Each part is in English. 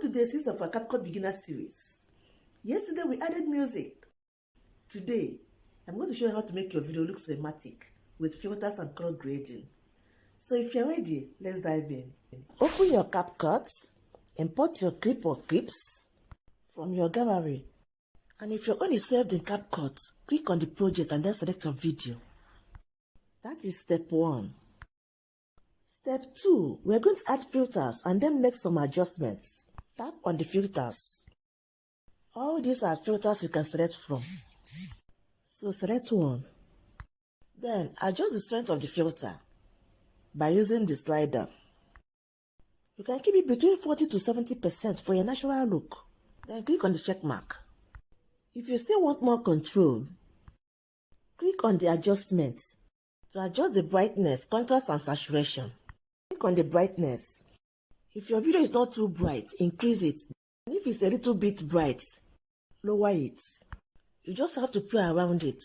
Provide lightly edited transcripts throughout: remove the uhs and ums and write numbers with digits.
CAPCUTDay series of our CapCut beginner series. Yesterday we added music. Today, I'm going to show you how to make your video look cinematic with filters and color grading. So if you're ready, let's dive in. Open your CapCut, import your clip or clips from your gallery. And if you're only saved in CapCut, click on the project and then select your video. That is step 1. Step 2, we're going to add filters and then make some adjustments. Tap on the filters. All these are filters you can select from. So select one. Then adjust the strength of the filter by using the slider. You can keep it between 40 to 70% for your natural look. Then click on the check mark. If you still want more control, click on the adjustments to adjust the brightness, contrast and saturation. Click on the brightness. If your video is not too bright, increase it. And if it's a little bit bright, lower it. You just have to play around it.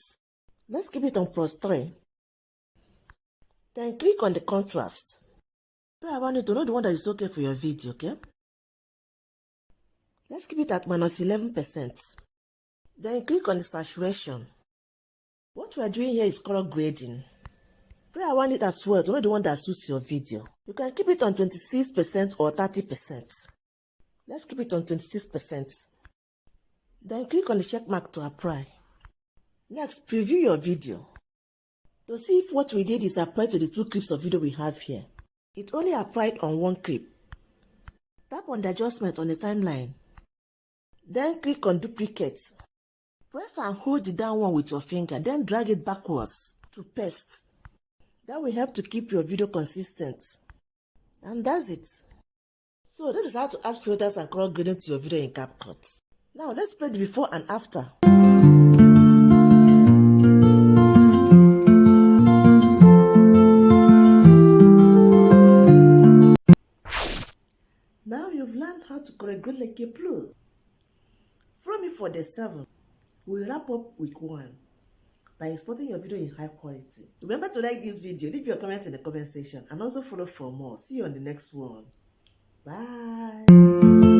Let's keep it on +3. Then click on the contrast. Play around it to know the one that is okay for your video, okay? Let's keep it at -11%. Then click on the saturation. What we are doing here is color grading. Play around it as well to know the one that suits your video. You can keep it on 26% or 30%. Let's keep it on 26%. Then click on the check mark to apply. Next, preview your video to see if what we did is applied to the 2 clips of video we have here. It only applied on 1 clip. Tap on the adjustment on the timeline. Then click on duplicate. Press and hold the down one with your finger, then drag it backwards to paste. That will help to keep your video consistent. And that's it. So this is how to add filters and color grading to your video in CapCut. Now let's play the before and after. Now you've learned how to color grade like a pro. From it for day 7, we'll wrap up week 1 by exporting your video in high quality. Remember to like this video, leave your comment in the comment section, and also follow for more. See you on the next one. Bye.